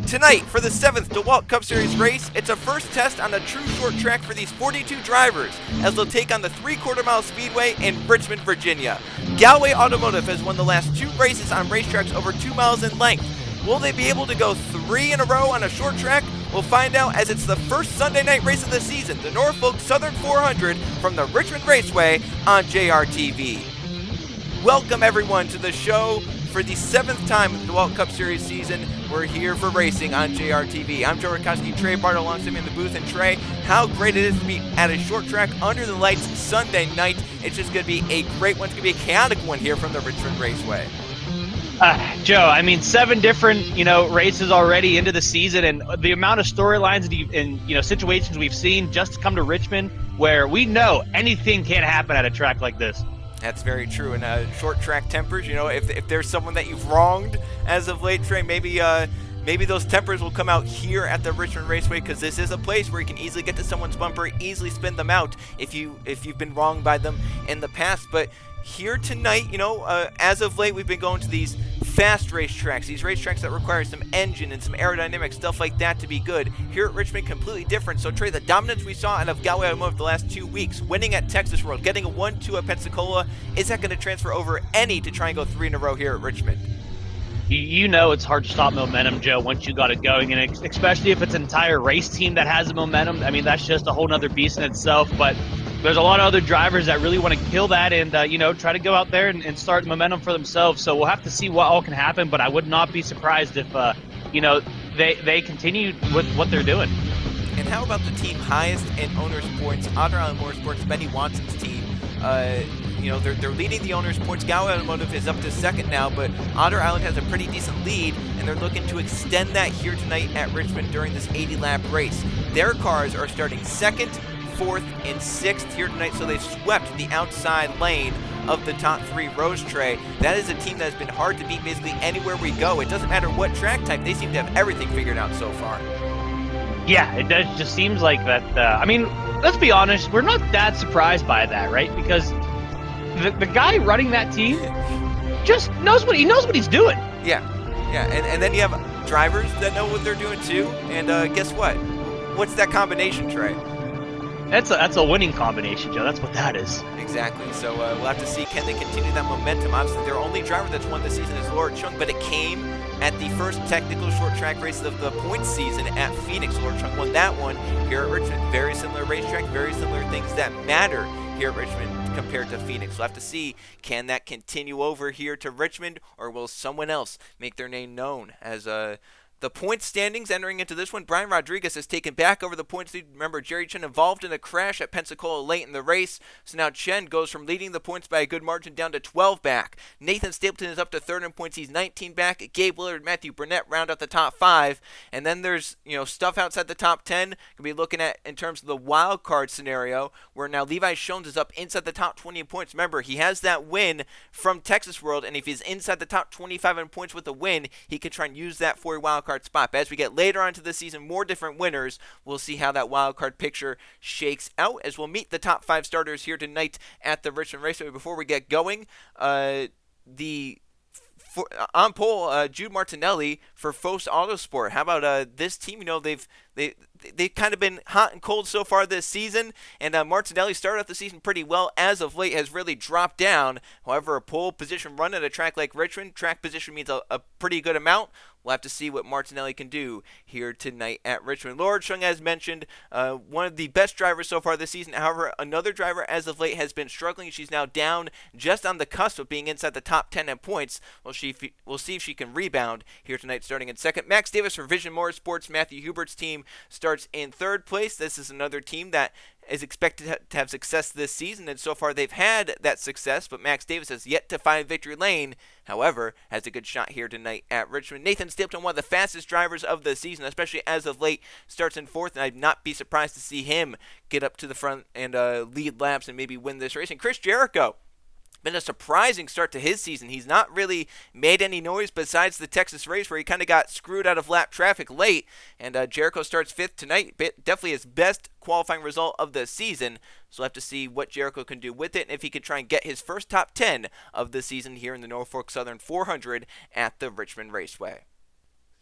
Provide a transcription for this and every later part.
Tonight, for the 7th DeWalt Cup Series race, it's a first test on a true short track for these 42 drivers as they'll take on the 3/4-mile speedway in Richmond, Virginia. Galway Automotive has won the last 2 races on racetracks over 2 miles in length. Will they be able to go 3 in a row on a short track? We'll find out as it's the first Sunday night race of the season, the Norfolk Southern 400 from the Richmond Raceway on JRTV. Welcome everyone to the show. For the 7th time in the DeWalt Cup Series season, we're here for racing on JRTV. I'm Joe Rakowski, Trey Bartle alongside me in the booth. And Trey, how great it is to be at a short track under the lights Sunday night. It's just going to be a great one. It's going to be a chaotic one here from the Richmond Raceway. Joe, I mean, 7 different, races already into the season, and the amount of storylines and situations we've seen just to come to Richmond, where we know anything can happen at a track like this. That's very true. And short track tempers, if there's someone that you've wronged as of late, Trey, maybe those tempers will come out here at the Richmond Raceway, because this is a place where you can easily get to someone's bumper, easily spin them out if you've been wronged by them in the past. But here tonight, as of late, we've been going to these fast racetracks, these racetracks that require some engine and some aerodynamics, stuff like that to be good. Here at Richmond, completely different. So, Trey, the dominance we saw out of Galway Automotive the last 2 weeks, winning at Texas World, getting a 1-2 at Pensacola, is that going to transfer over any to try and go 3 in a row here at Richmond? It's hard to stop momentum, Joe, once you got it going, and especially if it's an entire race team that has the momentum. I mean, that's just a whole nother beast in itself, but there's a lot of other drivers that really want to kill that and, try to go out there and start momentum for themselves. So we'll have to see what all can happen, but I would not be surprised if, they continue with what they're doing. And how about the team highest in owners' points, Otter Island Motorsports, Benny Watson's team? They're leading the owners' points. Galway Automotive is up to second now, but Otter Island has a pretty decent lead, and they're looking to extend that here tonight at Richmond during this 80-lap race. Their cars are starting 2nd, 4th, and 6th here tonight, so they've swept the outside lane of the top 3 rows, Trey. That is a team that has been hard to beat basically anywhere we go. It doesn't matter what track type. They seem to have everything figured out so far. Yeah, it does. Just seems like that. Let's be honest. We're not that surprised by that, right? Because the guy running that team just knows what he's doing. Yeah, and then you have drivers that know what they're doing too. And guess what? What's that combination, Trey? That's a winning combination, Joe. That's what that is. Exactly. So we'll have to see, can they continue that momentum. Obviously, their only driver that's won this season is Laura Chung, but it came at the first technical short track race of the points season at Phoenix. Laura Chung won that one here at Richmond. Very similar racetrack, very similar things that matter here at Richmond compared to Phoenix. We'll have to see, can that continue over here to Richmond, or will someone else make their name known as the point standings entering into this one? Brian Rodriguez has taken back over the points lead. Remember, Jerry Chen involved in a crash at Pensacola late in the race. So now Chen goes from leading the points by a good margin down to 12 back. Nathan Stapleton is up to 3rd in points. He's 19 back. Gabe Willard, Matthew Burnett round out the top 5. And then there's, stuff outside the top 10. We'll be looking at in terms of the wild card scenario, where now Levi Shones is up inside the top 20 in points. Remember, he has that win from Texas World, and if he's inside the top 25 in points with a win, he can try and use that for a wild card spot. But as we get later on to the season, more different winners, we'll see how that wild card picture shakes out as we'll meet the top 5 starters here tonight at the Richmond Raceway. Before we get going, on pole, Jude Martinelli for Fos Autosport. How about this team? They've kind of been hot and cold so far this season, and Martinelli started off the season pretty well. As of late, has really dropped down. However, a pole position run at a track like Richmond, track position means a pretty good amount. We'll have to see what Martinelli can do here tonight at Richmond. Laura Chung, as mentioned, one of the best drivers so far this season. However, another driver as of late has been struggling. She's now down just on the cusp of being inside the top 10 in points. We'll see if she can rebound here tonight, starting in 2nd. Max Davis for Vision Motorsports, Matthew Hubert's team, starts in 3rd place. This is another team that is expected to have success this season, and so far they've had that success, but Max Davis has yet to find victory lane. However, has a good shot here tonight at Richmond. Nathan Stapleton, one of the fastest drivers of the season, especially as of late, starts in 4th, and I'd not be surprised to see him get up to the front and lead laps and maybe win this race. And Chris Jericho, been a surprising start to his season. He's not really made any noise besides the Texas race where he kind of got screwed out of lap traffic late, and Jericho starts 5th tonight. Definitely his best qualifying result of the season, so we'll have to see what Jericho can do with it, and if he can try and get his first top 10 of the season here in the Norfolk Southern 400 at the Richmond Raceway.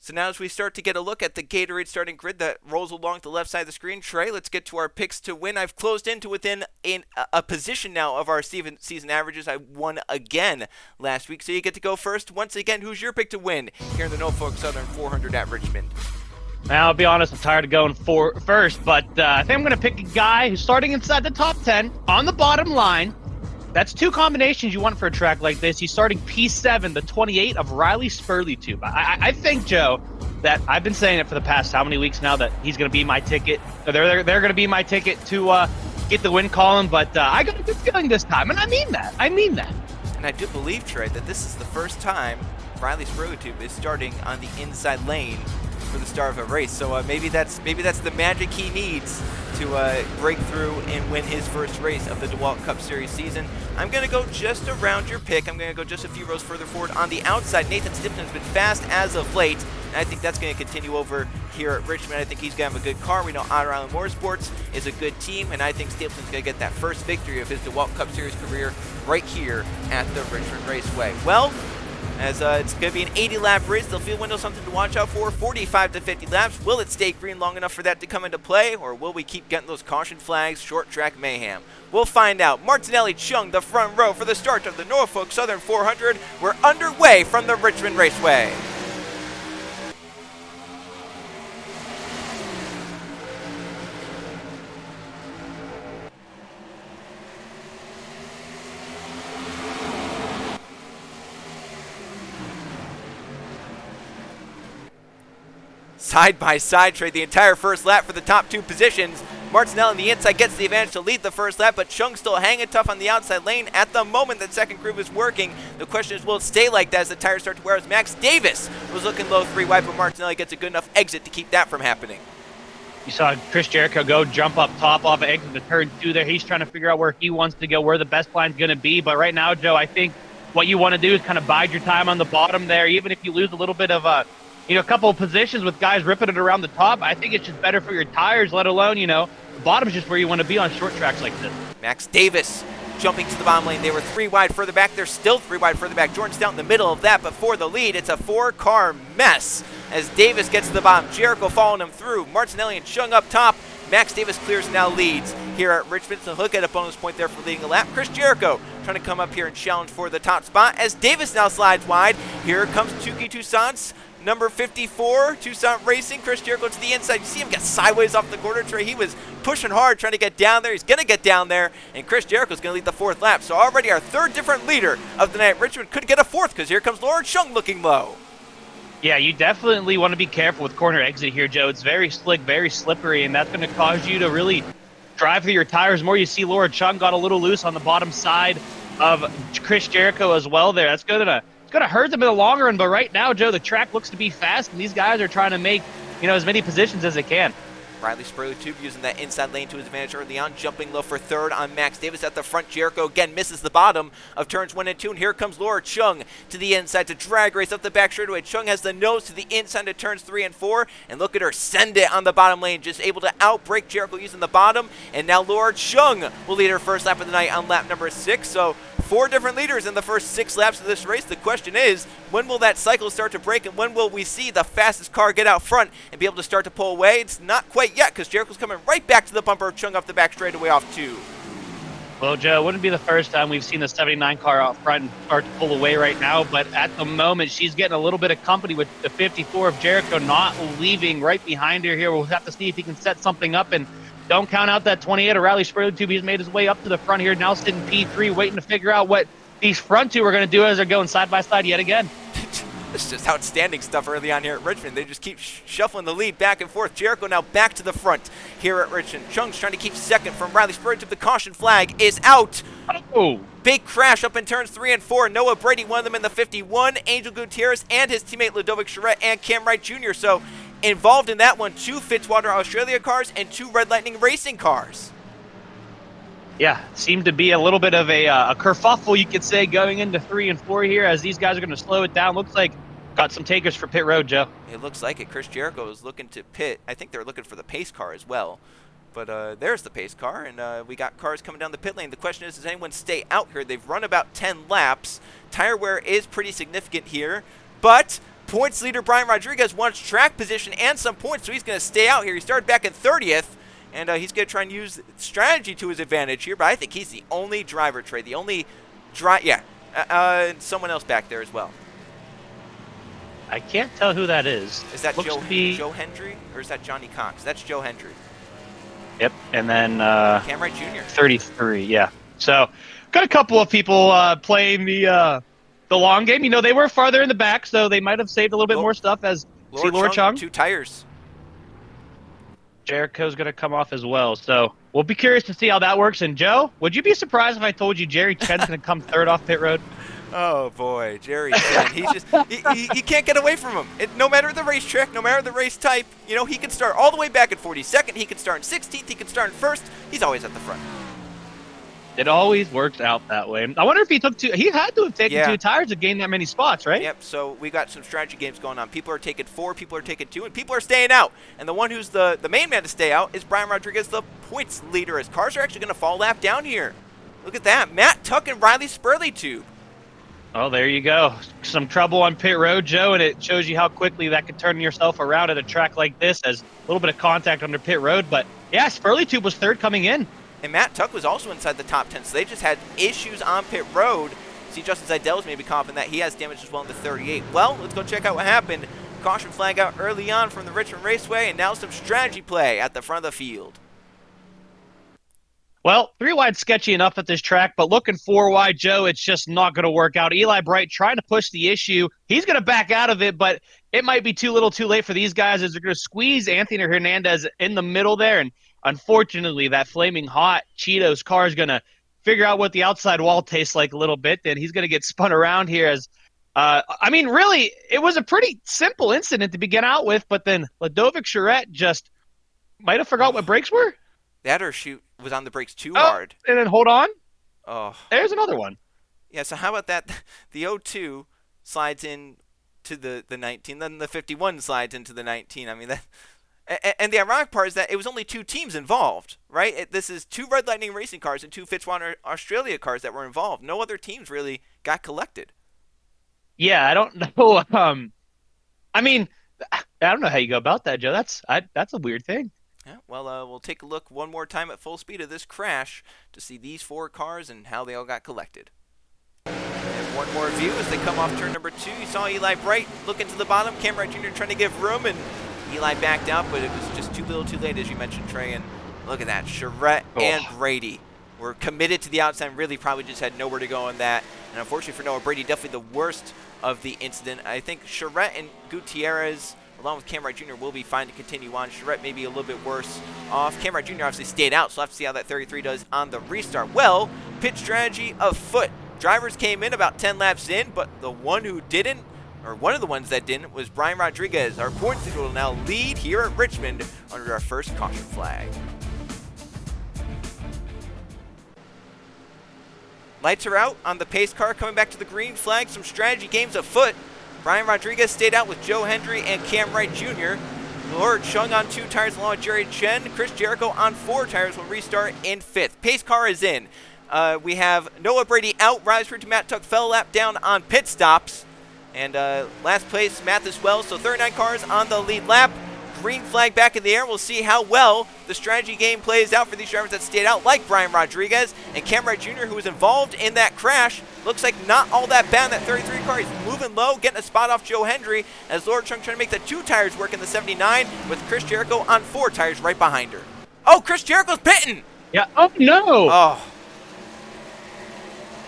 So now as we start to get a look at the Gatorade starting grid that rolls along the left side of the screen, Trey, let's get to our picks to win. I've closed into within a position now of our season averages. I won again last week, so you get to go first. Once again, who's your pick to win here in the Norfolk Southern 400 at Richmond? Now, I'll be honest, I'm tired of going first, but I think I'm going to pick a guy who's starting inside the top 10 on the bottom line. That's two combinations you want for a track like this. He's starting P7, the 28 of Riley Spurley-Tube. I think, Joe, that I've been saying it for the past how many weeks now that he's going to be my ticket. They're going to be my ticket to get the win column, but I got a good feeling this time, and I mean that. And I do believe, Trey, that this is the first time Riley Spurley-Tube is starting on the inside lane for the start of a race. So maybe that's the magic he needs to break through and win his first race of the DeWalt Cup Series season. I'm going to go just around your pick. I'm going to go just a few rows further forward. On the outside, Nathan Stipton's been fast as of late, and I think that's going to continue over here at Richmond. I think he's going to have a good car. We know Otter Island Motorsports is a good team, and I think Stipton's going to get that first victory of his DeWalt Cup Series career right here at the Richmond Raceway. Well, as it's going to be an 80-lap race, the field window something to watch out for. 45 to 50 laps. Will it stay green long enough for that to come into play, or will we keep getting those caution flags, short track mayhem? We'll find out. Martinelli Chung, the front row for the start of the Norfolk Southern 400. We're underway from the Richmond Raceway. Side by side trade the entire first lap for the top two positions. Martinelli on the inside gets the advantage to lead the first lap, but Chung still hanging tough on the outside lane at the moment that second groove is working. The question is, will it stay like that as the tires start to wear? As Max Davis was looking low 3 wide, but Martinelli gets a good enough exit to keep that from happening. You saw Chris Jericho go jump up top off of exit to turn 2 there. He's trying to figure out where he wants to go, where the best line's going to be. But right now, Joe, I think what you want to do is kind of bide your time on the bottom there. Even if you lose a little bit of a couple of positions with guys ripping it around the top, I think it's just better for your tires, let alone, the bottom's just where you want to be on short tracks like this. Max Davis jumping to the bottom lane. They were 3 wide further back. They're still 3 wide further back. Jordan's down in the middle of that, but for the lead, it's a 4-car mess as Davis gets to the bottom. Jericho following him through. Martinelli and Chung up top. Max Davis clears now leads here at Richmond. So he'll get a bonus point there for leading a lap. Chris Jericho trying to come up here and challenge for the top spot as Davis now slides wide. Here comes Tuki Toussaint's number 54, Toussaint Racing. Chris Jericho to the inside. You see him get sideways off the quarter tray. He was pushing hard, trying to get down there. He's going to get down there, and Chris Jericho's going to lead the 4th lap. So already our 3rd different leader of the night. Richmond could get a 4th because here comes Laura Chung looking low. Yeah, you definitely want to be careful with corner exit here, Joe. It's very slick, very slippery, and that's going to cause you to really drive through your tires more. You see Laura Chung got a little loose on the bottom side of Chris Jericho as well there. That's going to hurt them in the long run, but right now, Joe, the track looks to be fast, and these guys are trying to make, as many positions as they can. Riley Spurley-Tube using that inside lane to his advantage early on, jumping low for 3rd on Max Davis at the front. Jericho again misses the bottom of turns 1 and 2, and here comes Laura Chung to the inside to drag race up the back straightaway. Chung has the nose to the inside of turns 3 and 4, and look at her send it on the bottom lane, just able to outbrake Jericho using the bottom, and now Laura Chung will lead her first lap of the night on lap number 6. So 4 different leaders in the first 6 laps of this race. The question is, when will that cycle start to break, and when will we see the fastest car get out front and be able to start to pull away? It's not quite yet because Jericho's coming right back to the bumper, Chung off the back straightaway off 2. Well, Joe, it wouldn't be the first time we've seen the 79 car out front and start to pull away right now, but at the moment, she's getting a little bit of company with the 54 of Jericho not leaving right behind her here. We'll have to see if he can set something up, and don't count out that 28 of Riley Spurley-Tube. He's made his way up to the front here, now sitting P3, waiting to figure out what these front two are going to do as they're going side by side yet again. This is just outstanding stuff early on here at Richmond. They just keep shuffling the lead back and forth. Jericho now back to the front here at Richmond. Chung's trying to keep second from Riley Spurley-Tube. The caution flag is out. Oh. Big crash up in turns 3 and 4. Noah Brady, one of them in the 51. Angel Gutierrez and his teammate Ludovic Charette and Cam Wright Jr. So involved in that one, 2 Fitzwater Australia cars and 2 Red Lightning Racing cars. Yeah, seemed to be a little bit of a kerfuffle, you could say, going into 3 and 4 here as these guys are going to slow it down. Looks like got some takers for pit road, Joe. It looks like it. Chris Jericho is looking to pit. I think they're looking for the pace car as well. But there's the pace car, and we got cars coming down the pit lane. The question is, does anyone stay out here? They've run about 10 laps. Tire wear is pretty significant here, but Points leader Brian Rodriguez wants track position and some points, so he's going to stay out here. He started back in 30th, and he's going to try and use strategy to his advantage here, but I think he's the only driver, Trey. The only someone else back there as well. I can't tell who that is. Is that Joe Hendry, or is that Johnny Cox? That's Joe Hendry. Yep, and then Cam Wright Jr. 33, yeah. So, got a couple of people playing the long game. They were farther in the back, so they might have saved a little bit more stuff as Laura Chung. 2 tires. Jericho's going to come off as well. So, we'll be curious to see how that works. And, Joe, would you be surprised if I told you Jerry Chen's going to come third off pit road? Oh, boy, Jerry Chen. He's just he can't get away from him. No matter the racetrack, no matter the race type, he can start all the way back at 42nd. He can start in 16th. He can start in 1st. He's always at the front. It always works out that way. I wonder if he took 2. He had to have taken 2 tires to gain that many spots, right? Yep. So we got some strategy games going on. People are taking 4, people are taking 2, and people are staying out. And the one who's the main man to stay out is Brian Rodriguez, the points leader. His cars are actually going to fall lap down here. Look at that. Matt Tuck and Riley Spurley-Tube. Oh, there you go. Some trouble on pit road, Joe, and it shows you how quickly that could turn yourself around at a track like this as a little bit of contact under pit road. But, yeah, Spurley-Tube was third coming in. And Matt Tuck was also inside the top 10, so they just had issues on pit road. See, Justin Zeidel's maybe confident that he has damage as well in the 38. Well, let's go check out what happened. Caution flag out early on from the Richmond Raceway, and now some strategy play at the front of the field. Well, 3 wide sketchy enough at this track, but looking 4 wide, Joe, it's just not going to work out. Eli Bright trying to push the issue. He's going to back out of it, but it might be too little too late for these guys as they're going to squeeze Anthony Hernandez in the middle there. And unfortunately, that flaming hot Cheetos car is going to figure out what the outside wall tastes like a little bit. Then he's going to get spun around here as really, it was a pretty simple incident to begin out with, but then Ludovic Charette just might have forgot what brakes were. That or shoot was on the brakes too hard. And then hold on. Oh. There's another one. Yeah, so how about that? The 02 slides in to the 19, then the 51 slides into the 19. I mean, that. And the ironic part is that it was only 2 teams involved, right? This is 2 Red Lightning Racing cars and 2 Fitzwater Australia cars that were involved. No other teams really got collected. Yeah, I don't know. I don't know how you go about that, Joe. That's a weird thing. Yeah, well, we'll take a look one more time at full speed of this crash to see these 4 cars and how they all got collected. And one more view as they come off turn number 2. You saw Eli Bright look into the bottom. Cam Wright Jr. trying to give room, and Eli backed out, but it was just too little too late, as you mentioned, Trey. And look at that. Charette and Brady were committed to the outside and really probably just had nowhere to go on that. And unfortunately for Noah Brady, definitely the worst of the incident. I think Charette and Gutierrez, along with Cam Wright Jr., will be fine to continue on. Charette may be a little bit worse off. Cam Wright Jr. obviously stayed out, so we'll have to see how that 33 does on the restart. Well, pit strategy afoot. Drivers came in about 10 laps in, but the one who didn't, or one of the ones that didn't, was Brian Rodriguez. Our points leader will now lead here at Richmond under our first caution flag. Lights are out on the pace car, coming back to the green flag. Some strategy games afoot. Brian Rodriguez stayed out with Joe Hendry and Cam Wright Jr. Laura Chung on 2 tires along with Jerry Chen. Chris Jericho on 4 tires will restart in 5th. Pace car is in. We have Noah Brady out. Riley Spurley to Matt Tuck fell lap down on pit stops. And last place, Mathis Wells. So 39 cars on the lead lap. Green flag back in the air. We'll see how well the strategy game plays out for these drivers that stayed out, like Brian Rodriguez and Cam Wright Jr., who was involved in that crash. Looks like not all that bad in that 33 car. He's moving low, getting a spot off Joe Hendry as Laura Chung trying to make the 2 tires work in the 79 with Chris Jericho on 4 tires right behind her. Oh, Chris Jericho's pitting! Yeah, oh no! Oh.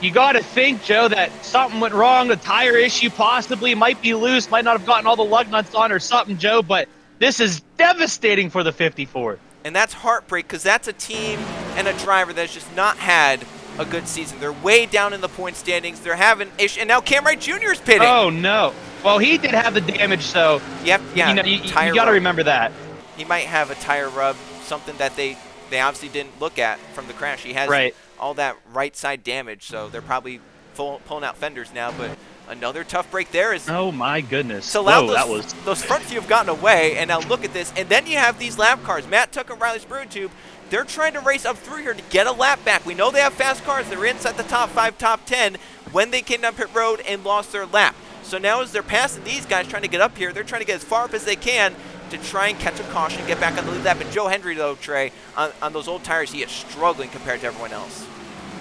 You got to think, Joe, that something went wrong. The tire issue possibly might be loose, might not have gotten all the lug nuts on or something, Joe, but this is devastating for the 54. And that's heartbreak because that's a team and a driver that's just not had a good season. They're way down in the point standings. They're having issues. And now Cam Wright Jr. is pitting. Oh, no. Well, he did have the damage, so you got to remember that. He might have a tire rub, something that they obviously didn't look at from the crash. He has all that right side damage, so they're probably pulling out fenders now, but another tough break there is. Oh my goodness! So those front few have gotten away, and now look at this. And then you have these lap cars. Matt Tuck and Riley Spurley-Tube. They're trying to race up through here to get a lap back. We know they have fast cars. They're inside the top 5, top 10 when they came down pit road and lost their lap. So now as they're passing these guys trying to get up here, they're trying to get as far up as they can to try and catch a caution and get back on the lead lap. And Joe Hendry, though, Trey, on those old tires, he is struggling compared to everyone else.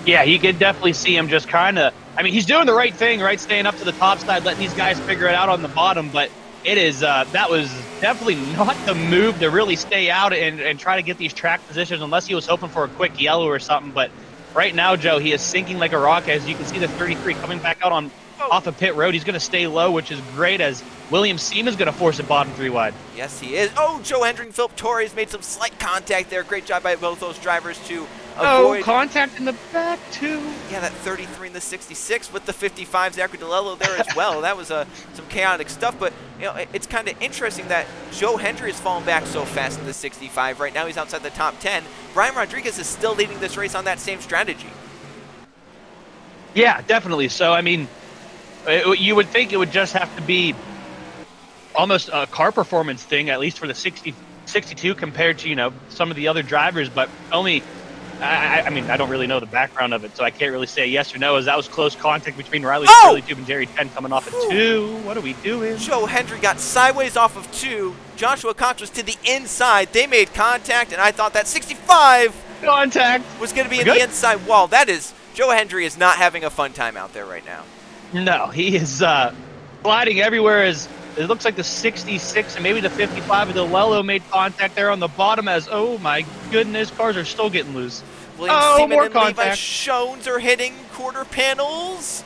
Yeah, you could definitely see him just kind of, I mean, he's doing the right thing, right? Staying up to the top side, letting these guys figure it out on the bottom, but it is, that was definitely not the move to really stay out and try to get these track positions, unless he was hoping for a quick yellow or something. But right now, Joe, he is sinking like a rock. As you can see, the 33 coming back out on off of pit road. He's going to stay low, which is great, as William Seaman's going to force it bottom 3 wide. Yes, he is. Oh, Joe Hendry and Philip Torres made some slight contact there. Great job by both those drivers to avoid. Oh, contact in the back, too. Yeah, that 33 and the 66 with the 55 Zachary DeLello there as well. That was some chaotic stuff, but it's kind of interesting that Joe Hendry has fallen back so fast in the 65. Right now he's outside the top 10. Brian Rodriguez is still leading this race on that same strategy. Yeah, definitely. So, I mean, you would think it would just have to be almost a car performance thing, at least for the 62 compared to, some of the other drivers, but only, I mean, I don't really know the background of it, so I can't really say yes or no, as that was close contact between Riley Tube and Jerry 10 coming off at 2. What are we doing? Joe Hendry got sideways off of 2. Joshua Cox was to the inside. They made contact, and I thought that 65 contact was going to be in the inside wall. That is, Joe Hendry is not having a fun time out there right now. No, he is sliding everywhere. As it looks like the 66 and maybe the 55 of DeLello made contact there on the bottom, as, oh my goodness, cars are still getting loose. William Seaman and Levi Shones are hitting quarter panels.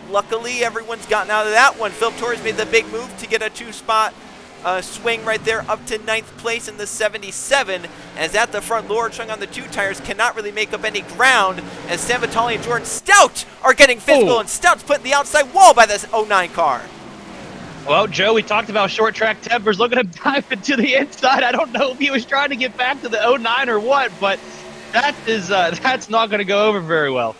Luckily, everyone's gotten out of that one. Philip Torres made the big move to get a 2-spot swing right there up to 9th place in the 77. As at the front, Lord Chung on the 2 tires cannot really make up any ground, as Sam Vitale and Jordan Stout are getting physical, and Stout's put in the outside wall by this 09 car. Well, Joe, we talked about short track tempers. Look at him diving to the inside. I don't know if he was trying to get back to the 09 or what, but that's not going to go over very well.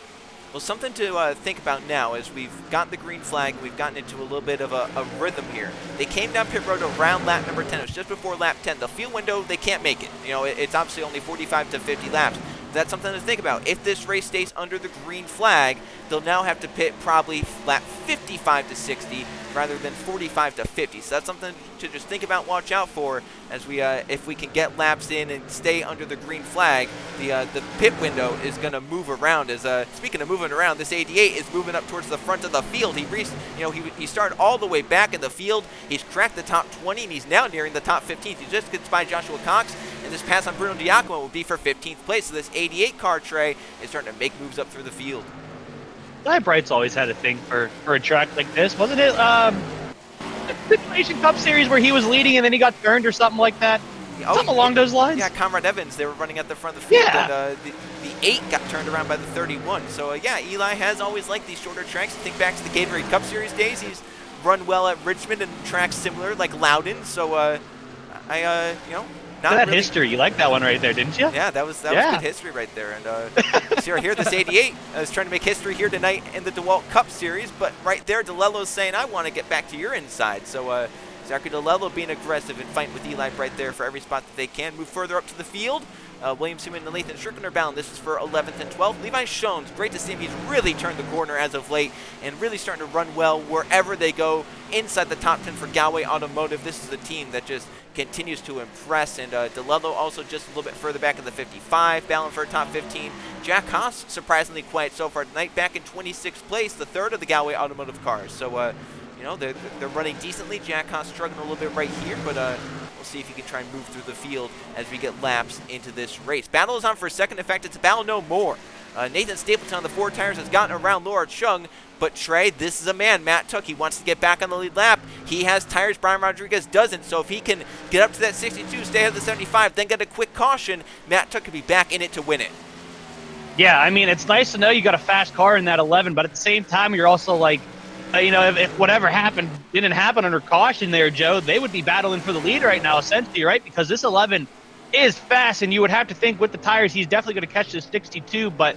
Well, something to think about now is we've got the green flag. We've gotten into a little bit of a rhythm here. They came down pit road around lap number 10. It was just before lap 10. The field window, they can't make it. It's obviously only 45 to 50 laps. That's something to think about. If this race stays under the green flag, they'll now have to pit probably lap 55 to 60 rather than 45 to 50. So that's something to just think about, watch out for, as we if we can get laps in and stay under the green flag. The pit window is going to move around. As speaking of moving around, this 88 is moving up towards the front of the field. He started all the way back in the field. He's cracked the top 20, and he's now nearing the top 15. He just gets by Joshua Cox, and this pass on Bruno Diacomo will be for 15th place. So this 88 car, Trey, is starting to make moves up through the field. Guy Bright's always had a thing for a track like this, wasn't it? The Simulation Cup Series where he was leading and then he got turned or something like that. Something along those lines. Yeah, Conrad Evans, they were running at the front of the field, yeah. And the 8 got turned around by the 31. So, yeah, Eli has always liked these shorter tracks. Think back to the Gatorade Cup Series days. He's run well at Richmond and tracks similar, like Loudon. So, That history, you liked that one right there, didn't you? Yeah, that was good history right there. And so here, this 88 is trying to make history here tonight in the DeWalt Cup Series. But right there, DeLello's saying, I want to get back to your inside. So Zachary DeLello being aggressive and fighting with Eli Bright there for every spot that they can. Move further up to the field. William Seaman and Lathan Strickland are bound. This is for 11th and 12th. Levi Shones, great to see him. He's really turned the corner as of late and really starting to run well wherever they go inside the top 10 for Galway Automotive. This is a team that just continues to impress. And DeLello also just a little bit further back in the 55, battling for a top 15. Jack Haas, surprisingly quiet so far tonight, back in 26th place, the third of the Galway Automotive cars. So, they're running decently. Jack Haas struggling a little bit right here, but we'll see if he can try and move through the field as we get laps into this race. Battle is on for a second. In fact, it's a battle no more. Nathan Stapleton on the 4 tires has gotten around Laura Chung, but Trey, this is a man, Matt Took. He wants to get back on the lead lap. He has tires, Brian Rodriguez doesn't, so if he can get up to that 62, stay ahead of the 75, then get a quick caution, Matt Took could be back in it to win it. Yeah, I mean, it's nice to know you got a fast car in that 11, but at the same time, you're also like, if whatever happened didn't happen under caution there, Joe, they would be battling for the lead right now, essentially, right? Because this 11 is fast, and you would have to think with the tires, he's definitely going to catch this 62. But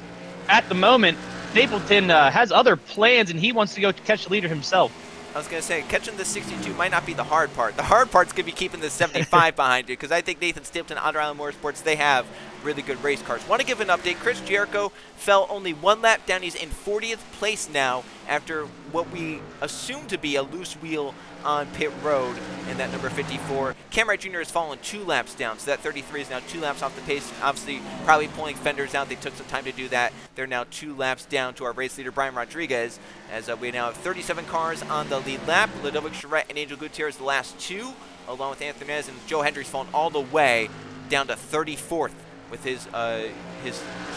at the moment, Stapleton has other plans, and he wants to go catch the leader himself. I was going to say, catching the 62 might not be the hard part. The hard part's going to be keeping the 75 behind you, because I think Nathan Stapleton, Otter Island Motorsports, they have really good race cars. Want to give an update. Chris Jericho fell only 1 lap down. He's in 40th place now after what we assume to be a loose wheel on pit road in that number 54. Cam Wright Jr. has fallen 2 laps down, so that 33 is now 2 laps off the pace. Obviously, probably pulling fenders out. They took some time to do that. They're now 2 laps down to our race leader, Brian Rodriguez, as we now have 37 cars on the lead lap. Ludovic Charette and Angel Gutierrez the last 2, along with Anthony Nez, and Joe Hendry's fallen all the way down to 34th with his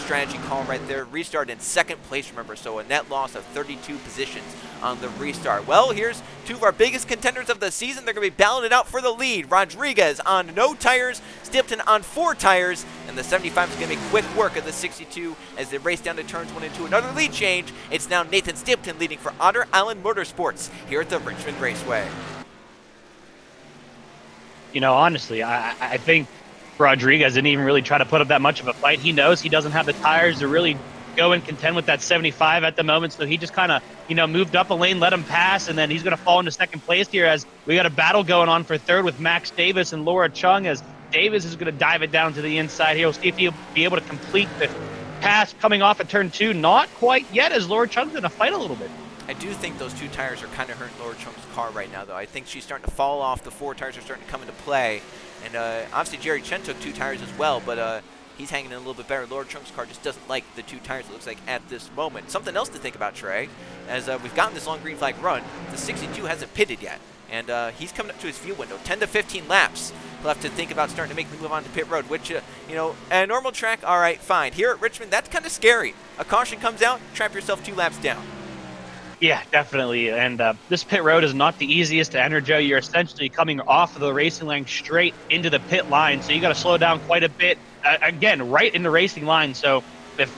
strategy call right there. Restart in 2nd place, remember, so a net loss of 32 positions on the restart. Well, here's 2 of our biggest contenders of the season. They're going to be battling it out for the lead. Rodriguez on no tires, Stipton on 4 tires, and the 75 is going to make quick work of the 62 as they race down to turns 1 and 2. Another lead change. It's now Nathan Stipton leading for Otter Island Motorsports here at the Richmond Raceway. You know, honestly, I think Rodriguez didn't even really try to put up that much of a fight. He knows he doesn't have the tires to really go and contend with that 75 at the moment, so he just kind of, moved up a lane, let him pass, and then he's going to fall into 2nd place here as we got a battle going on for 3rd with Max Davis and Laura Chung, as Davis is going to dive it down to the inside here. We'll see if he'll be able to complete the pass coming off at turn 2. Not quite yet, as Laura Chung's going to fight a little bit. I do think those 2 tires are kind of hurting Laura Chung's car right now, though. I think she's starting to fall off. The 4 tires are starting to come into play. And obviously Jerry Chen took 2 tires as well, but he's hanging in a little bit better. Laura Chung's car just doesn't like the 2 tires, it looks like, at this moment. Something else to think about, Trey, as we've gotten this long green flag run, the 62 hasn't pitted yet. And he's coming up to his fuel window, 10 to 15 laps. He'll have to think about starting to make the move on to pit road, which, a normal track, all right, fine. Here at Richmond, that's kind of scary. A caution comes out, trap yourself 2 laps down. Yeah, definitely. And this pit road is not the easiest to enter, Joe. You're essentially coming off of the racing line straight into the pit line, so you got to slow down quite a bit. Again, right in the racing line. So if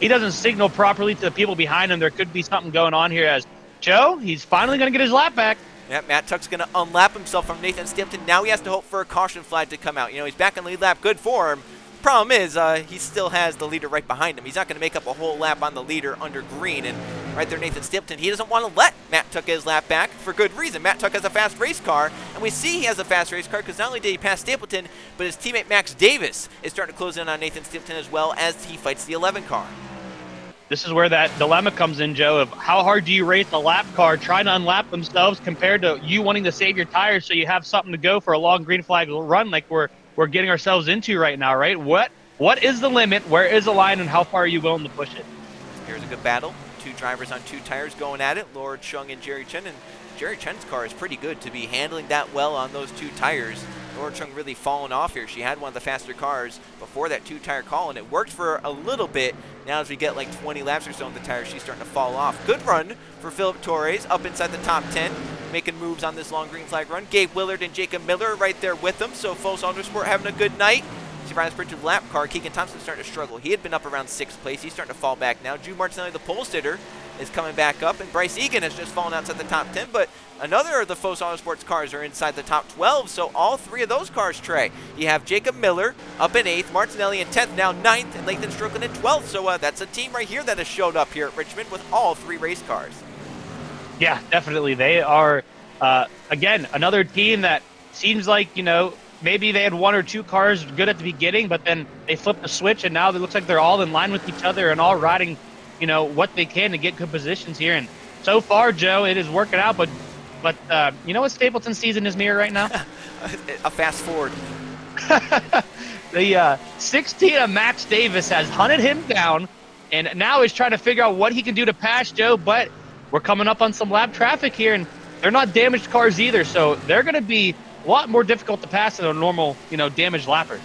he doesn't signal properly to the people behind him, there could be something going on here. As Joe, he's finally going to get his lap back. Yeah, Matt Tuck's going to unlap himself from Nathan Stipton. Now he has to hope for a caution flag to come out. He's back on the lead lap, good for him. Problem is, he still has the leader right behind him. He's not going to make up a whole lap on the leader under green. And right there, Nathan Stipton, he doesn't want to let Matt Tuck get his lap back for good reason. Matt Tuck has a fast race car, and we see he has a fast race car because not only did he pass Stapleton, but his teammate Max Davis is starting to close in on Nathan Stipton as well as he fights the 11 car. This is where that dilemma comes in, Joe, of how hard do you race the lap car trying to unlap themselves compared to you wanting to save your tires so you have something to go for a long green flag run like we're getting ourselves into right now, right? What is the limit? Where is the line, and how far are you willing to push it? Here's a good battle. 2 drivers on 2 tires going at it, Laura Chung and Jerry Chen. And Jerry Chen's car is pretty good to be handling that well on those 2 tires. Laura Chung really fallen off here. She had one of the faster cars before that 2-tire call, and it worked for a little bit. Now as we get like 20 laps or so on the tires, she's starting to fall off. Good run for Philip Torres, up inside the top 10, making moves on this long green flag run. Gabe Willard and Jacob Miller right there with them, so Full Autosport having a good night. Brian Sprinter's lap car, Keegan Thompson starting to struggle. He had been up around 6th place. He's starting to fall back now. Drew Martinelli, the pole sitter, is coming back up, and Bryce Egan has just fallen outside the top 10, but another of the Full Autosports cars are inside the top 12, so all 3 of those cars, Trey. You have Jacob Miller up in 8th, Martinelli in 10th, now 9th, and Lathan Strickland in 12th, so that's a team right here that has showed up here at Richmond with all 3 race cars. Yeah, definitely. They are, again, another team that seems like, maybe they had 1 or 2 cars good at the beginning, but then they flipped the switch, and now it looks like they're all in line with each other and all riding, what they can to get good positions here. And so far, Joe, it is working out. But you know what Stapleton's season is near right now? A fast forward. The 16 of Max Davis has hunted him down, and now he's trying to figure out what he can do to pass Joe. But we're coming up on some lap traffic here, and they're not damaged cars either, so they're going to be a lot more difficult to pass than a normal, damaged lapper.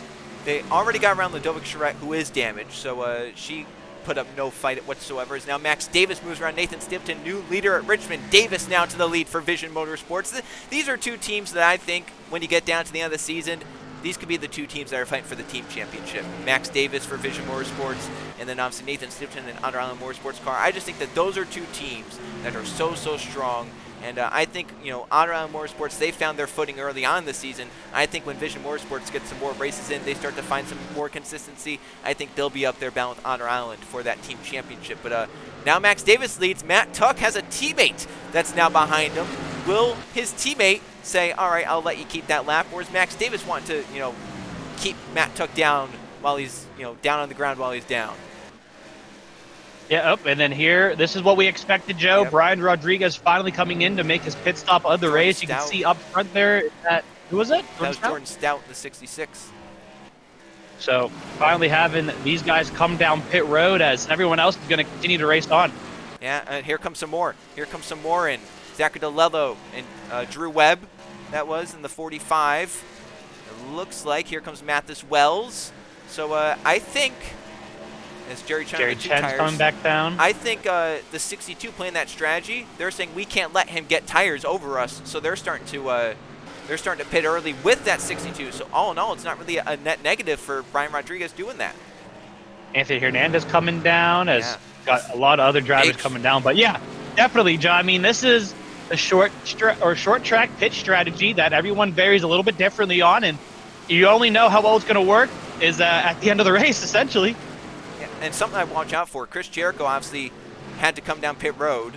They already got around Ludovic Charette, who is damaged, so she put up no fight whatsoever. As now Max Davis moves around Nathan Stipton, new leader at Richmond. Davis now to the lead for Vision Motorsports. These are 2 teams that I think, when you get down to the end of the season, these could be the 2 teams that are fighting for the team championship. Max Davis for Vision Motorsports, and then obviously Nathan Stipton and Otter Island Motorsports car. I just think that those are 2 teams that are so strong. And I think, Honor Island Motorsports, they found their footing early on this season. I think when Vision Motorsports gets some more races in, they start to find some more consistency, I think they'll be up there bound with Honor Island for that team championship. But now Max Davis leads. Matt Tuck has a teammate that's now behind him. Will his teammate say, all right, I'll let you keep that lap? Or is Max Davis want to, keep Matt Tuck down while he's, down on the ground while he's down? Yeah, and then here, this is what we expected, Joe. Yep. Brian Rodriguez finally coming in to make his pit stop of the race. You can see up front there that, who was it? That was Jordan Stout, the 66. So finally having these guys come down pit road as everyone else is going to continue to race on. Yeah, and here comes some more. Here comes some more in. Zachary DeLello and Drew Webb, that was in the 45. It looks like here comes Mathis Wells. So I think, as Jerry Chen's coming back down. I think the 62 playing that strategy, they're saying we can't let him get tires over us, so they're starting to pit early with that 62. So all in all, it's not really a net negative for Brian Rodriguez doing that. Anthony Hernandez coming down, has got a lot of other drivers coming down. But yeah, definitely, John. I mean, this is a short track pitch strategy that everyone varies a little bit differently on, and you only know how well it's going to work is at the end of the race, essentially. Yeah, and something I watch out for, Chris Jericho obviously had to come down pit road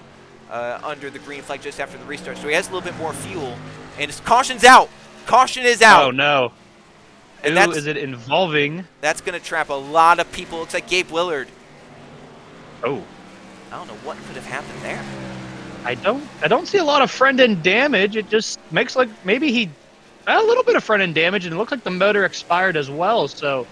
under the green flag just after the restart, so he has a little bit more fuel. And his caution's out. Caution is out. Oh, no. And who is it involving? That's going to trap a lot of people. Looks like Gabe Willard. Oh. I don't know what could have happened there. I don't see a lot of front-end damage. It just makes like maybe he a little bit of front-end damage, and it looks like the motor expired as well. So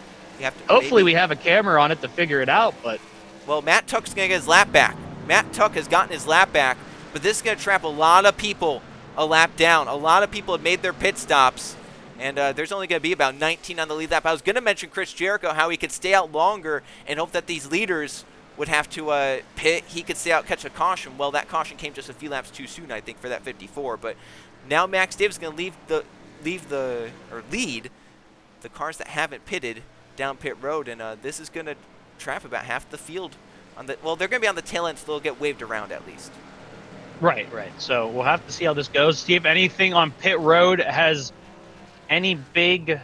hopefully we have a camera on it to figure it out. But well, Matt Tuck's going to get his lap back. Matt Tuck has gotten his lap back, but this is going to trap a lot of people a lap down. A lot of people have made their pit stops, and there's only going to be about 19 on the lead lap. I was going to mention Chris Jericho, how he could stay out longer and hope that these leaders would have to pit. He could stay out, catch a caution. Well, that caution came just a few laps too soon, I think, for that 54. But now Max Davis is going to lead the cars that haven't pitted down pit road, and this is going to trap about half the field. Well, they're going to be on the tail end, so they'll get waved around at least. Right. So we'll have to see how this goes. See if anything on pit road has any big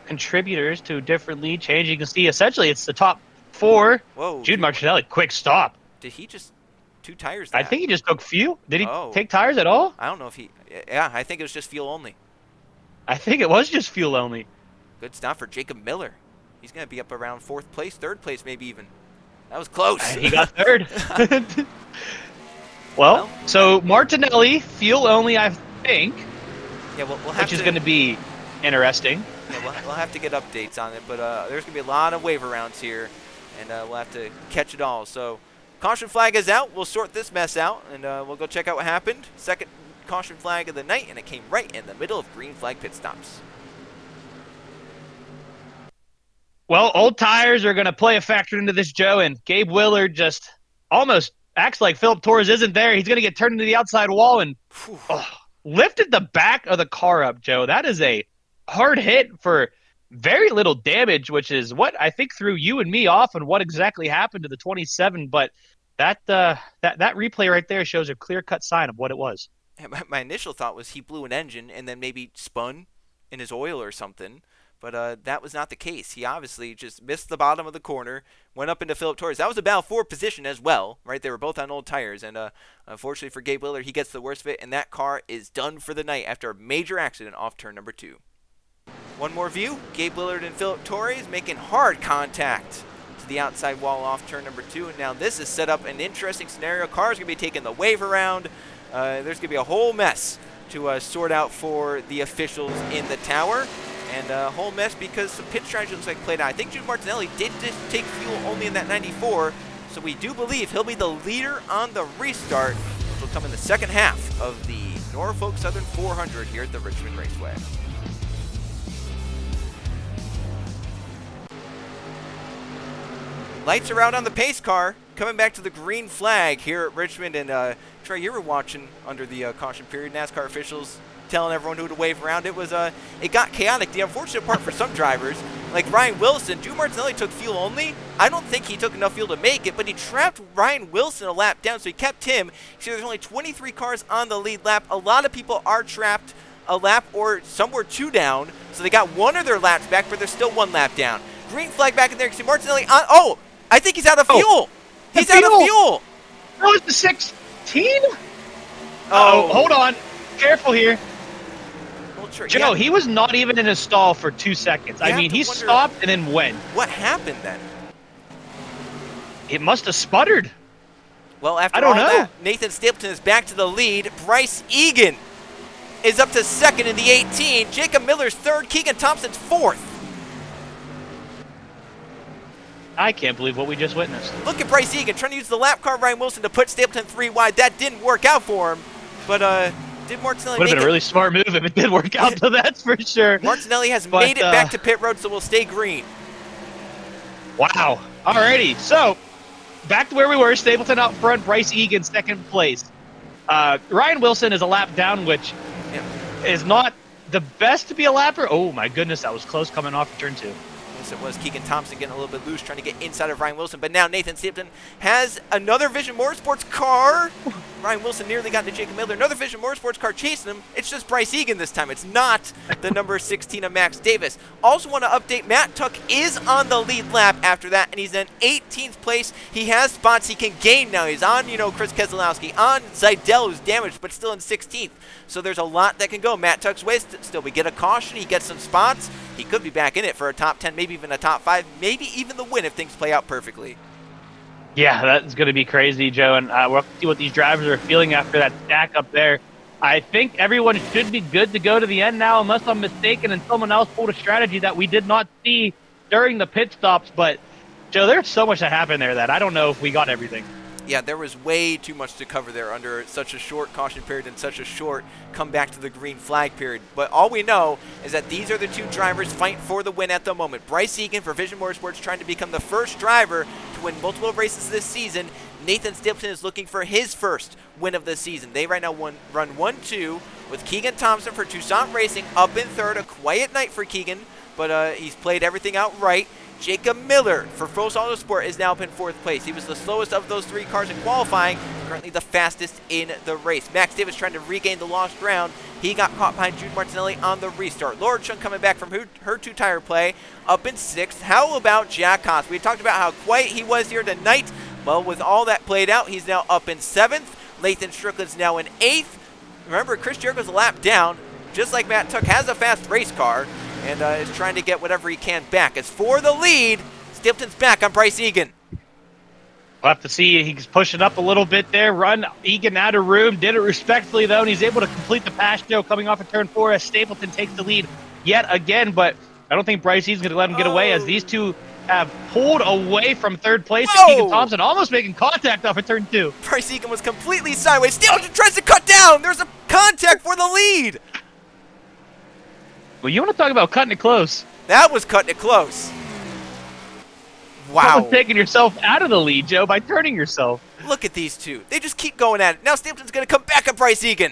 contributors to a different lead change. You can see essentially it's the top four. Whoa. Jude Martinelli, quick stop. Did he just 2 tires? I think he just took fuel. Did he take tires at all? I don't know if he. Yeah, I think it was just fuel only. I think it was just fuel only. Good stop for Jacob Miller. He's going to be up around 4th place, 3rd place maybe even. That was close. He got 3rd. Well, so Martinelli, fuel only, I think. Yeah, we'll have which is going to be interesting. Yeah, we'll have to get updates on it, but there's going to be a lot of wave rounds here, and we'll have to catch it all. So caution flag is out. We'll sort this mess out, and we'll go check out what happened. Second caution flag of the night, and it came right in the middle of green flag pit stops. Well, old tires are going to play a factor into this, Joe, and Gabe Willard just almost acts like Philip Torres isn't there. He's going to get turned into the outside wall and lifted the back of the car up, Joe. That is a hard hit for very little damage, which is what I think threw you and me off on what exactly happened to the 27. But that replay right there shows a clear-cut sign of what it was. My initial thought was he blew an engine and then maybe spun in his oil or something. But that was not the case. He obviously just missed the bottom of the corner, went up into Philip Torres. That was a battle for position as well, right? They were both on old tires. And unfortunately for Gabe Willard, he gets the worst of it, and that car is done for the night after a major accident off turn number 2. One more view. Gabe Willard and Philip Torres making hard contact to the outside wall off turn number 2. And now this has set up an interesting scenario. Car's going to be taking the wave around. There's going to be a whole mess to sort out for the officials in the tower. And a whole mess because some pit strategy looks like played out. I think Jude Martinelli did just take fuel only in that 94, so we do believe he'll be the leader on the restart, which will come in the second half of the Norfolk Southern 400 here at the Richmond Raceway. Lights are out on the pace car, coming back to the green flag here at Richmond. And Trey, you were watching under the caution period. NASCAR officials telling everyone who to wave around. It got chaotic. The unfortunate part for some drivers like Ryan Wilson, Drew Martinelli took fuel only. I don't think he took enough fuel to make it, but he trapped Ryan Wilson a lap down, so he kept him. See, there's only 23 cars on the lead lap. A lot of people are trapped a lap or somewhere 2 down, so they got one of their laps back, but there's still 1 lap down. Green flag back in there. You see Martinelli on. Oh, I think he's out of fuel. He's out of fuel. That was the 16? Oh, hold on. Careful here. Well, Joe, he was not even in a stall for 2 seconds. I mean, he stopped and then went. What happened then? It must have sputtered. Well, after all that, Nathan Stapleton is back to the lead. Bryce Egan is up to second in the 18. Jacob Miller's third. Keegan Thompson's fourth. I can't believe what we just witnessed. Look at Bryce Egan trying to use the lap car Ryan Wilson to put Stapleton 3 wide. That didn't work out for him, but did Martinelli would have been a really smart move if it did work out, so that's for sure. Martinelli has made it back to pit road, so we'll stay green. Wow. Alrighty, so back to where we were. Stapleton out front, Bryce Egan second place. Ryan Wilson is a lap down, which is not the best to be a lapper. Oh my goodness, that was close coming off of turn 2. Yes, it was. Keegan Thompson getting a little bit loose, trying to get inside of Ryan Wilson. But now Nathan Stapleton has another Vision Motorsports car. Ryan Wilson nearly got into Jacob Miller. Another Vision Motorsports car chasing him. It's just Bryce Egan this time. It's not the number 16 of Max Davis. Also want to update, Matt Tuck is on the lead lap after that, and he's in 18th place. He has spots he can gain now. He's on, Chris Keselowski, on Zidell, who's damaged, but still in 16th. So there's a lot that can go Matt Tuck's way. Still, we get a caution. He gets some spots. He could be back in it for a top 10, maybe even a top 5, maybe even the win if things play out perfectly. Yeah, that's going to be crazy, Joe, and we'll see what these drivers are feeling after that stack up there. I think everyone should be good to go to the end now, unless I'm mistaken and someone else pulled a strategy that we did not see during the pit stops. But, Joe, there's so much that happened there that I don't know if we got everything. Yeah, there was way too much to cover there under such a short caution period and such a short come back to the green flag period. But all we know is that these are the 2 drivers fighting for the win at the moment. Bryce Egan for Vision Motorsports trying to become the first driver to win multiple races this season. Nathan Stapleton is looking for his first win of the season. They right now run 1-2 with Keegan Thompson for Tucson Racing up in third. A quiet night for Keegan, but he's played everything out right. Jacob Miller for Fos Autosport is now up in 4th place. He was the slowest of those 3 cars in qualifying, currently the fastest in the race. Max Davis trying to regain the lost ground. He got caught behind Jude Martinelli on the restart. Laura Chung coming back from her 2-tire play, up in 6th. How about Jack Haas? We talked about how quiet he was here tonight. Well, with all that played out, he's now up in 7th. Lathan Strickland's now in 8th. Remember, Chris Jericho's a lap down, just like Matt Tuck has a fast race car, and is trying to get whatever he can back. As for the lead, Stapleton's back on Bryce Egan. We'll have to see. He's pushing up a little bit there. Run Egan out of room. Did it respectfully, though, and he's able to complete the pass, Joe, coming off of turn 4 as Stapleton takes the lead yet again. But I don't think Bryce Egan's going to let him get away, as these 2 have pulled away from 3rd place. Keegan Thompson almost making contact off of turn 2. Bryce Egan was completely sideways. Stapleton tries to cut down. There's a contact for the lead. Well, you want to talk about cutting it close. That was cutting it close. Wow. Taking yourself out of the lead, Joe, by turning yourself. Look at these 2. They just keep going at it. Now Stapleton's going to come back at Bryce Egan.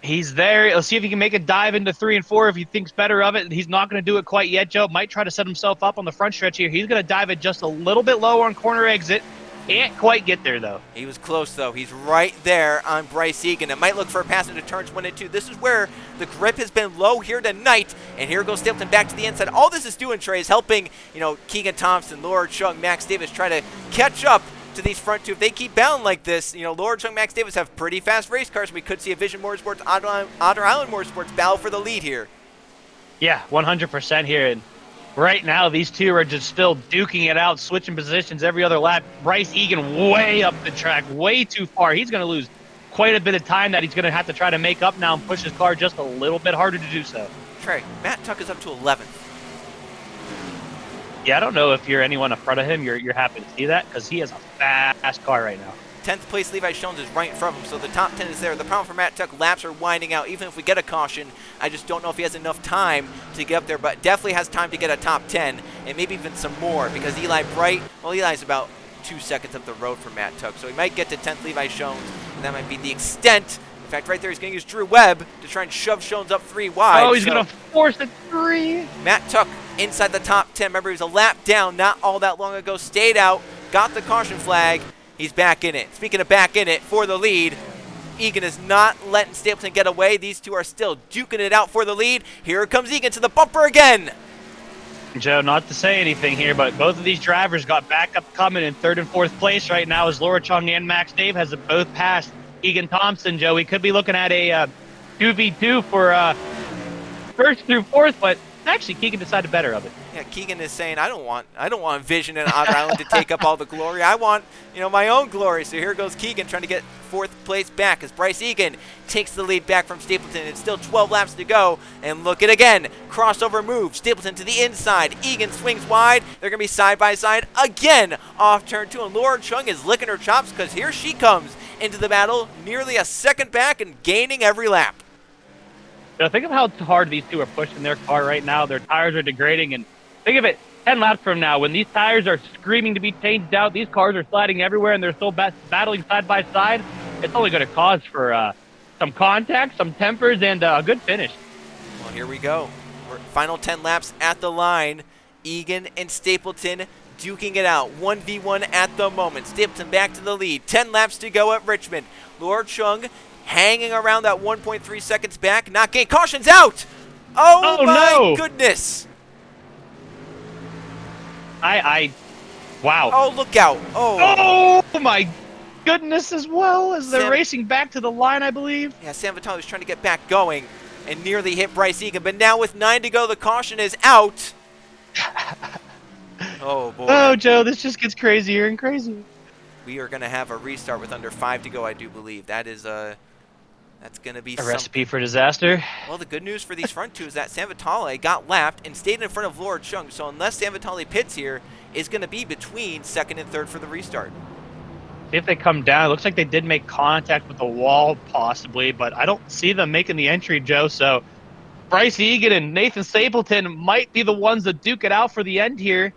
He's there. Let's see if he can make a dive into 3 and 4 if he thinks better of it. He's not going to do it quite yet, Joe. Might try to set himself up on the front stretch here. He's going to dive it just a little bit lower on corner exit. Can't quite get there, though. He was close, though. He's right there on Bryce Egan. It might look for a pass into turns 1 and 2. This is where the grip has been low here tonight, and here goes Stapleton back to the inside. All this is doing, Trey, is helping, Keegan Thompson, Laura Chung, Max Davis try to catch up to these front 2. If they keep battling like this, Laura Chung, Max Davis have pretty fast race cars. We could see a Vision Motorsports, Otter Island Motorsports battle for the lead here. Yeah, 100% here. And right now, these 2 are just still duking it out, switching positions every other lap. Bryce Egan way up the track, way too far. He's going to lose quite a bit of time that he's going to have to try to make up now and push his car just a little bit harder to do so. Trey, Matt Tuck is up to 11th. Yeah, I don't know if you're anyone in front of him. You're happy to see that because he has a fast car right now. 10th place Levi Jones is right in front of him, so the top 10 is there. The problem for Matt Tuck, laps are winding out. Even if we get a caution, I just don't know if he has enough time to get up there, but definitely has time to get a top 10, and maybe even some more, because Eli Bright, well, Eli's about 2 seconds up the road from Matt Tuck, so he might get to 10th Levi Jones, and that might be the extent of fact, right there, he's going to use Drew Webb to try and shove Shones up 3 wide. Oh, he's going to force a 3. Matt Tuck inside the top 10. Remember, he was a lap down not all that long ago. Stayed out, got the caution flag. He's back in it. Speaking of back in it, for the lead, Egan is not letting Stapleton get away. These two are still duking it out for the lead. Here comes Egan to the bumper again. Joe, not to say anything here, but both of these drivers got backup coming in 3rd and 4th place right now as Laura Chung and Max Dave has both passed Egan Thompson. Joe, we could be looking at a 2v2 for 1st through 4th, but actually Keegan decided better of it. Yeah, Keegan is saying, I don't want Vision and Otter Island to take up all the glory. I want, my own glory. So here goes Keegan trying to get 4th place back as Bryce Egan takes the lead back from Stapleton. It's still 12 laps to go. And look at again. Crossover move. Stapleton to the inside. Egan swings wide. They're going to be side by side again off turn 2. And Laura Chung is licking her chops because here she comes into the battle, nearly a second back and gaining every lap. So think of how hard these two are pushing their car right now. Their tires are degrading, and think of it 10 laps from now when these tires are screaming to be changed out. These cars are sliding everywhere, and they're still battling side by side. It's only going to cause for some contact, some tempers, and a good finish. Well, here we go. Final 10 laps at the line. Egan and Stapleton duking it out. 1v1 at the moment. Stapleton back to the lead. 10 laps to go at Richmond. Laura Chung hanging around that 1.3 seconds back. Not gain. Caution's out! Oh my goodness! Wow. Oh, look out. Oh my goodness, as well as they're racing back to the line, I believe. Yeah, Sam Vitale was trying to get back going and nearly hit Bryce Egan, but now with 9 to go, the caution is out. Oh, boy. Oh, Joe, this just gets crazier and crazier. We are going to have a restart with under 5 to go, I do believe. That is that's going to be a recipe for disaster. Well, the good news for these front two is that Sam Vitale got lapped and stayed in front of Laura Chung. So unless Sam Vitale pits here, it's going to be between 2nd and 3rd for the restart. See if they come down. It looks like they did make contact with the wall possibly, but I don't see them making the entry, Joe. So Bryce Egan and Nathan Stapleton might be the ones that duke it out for the end here.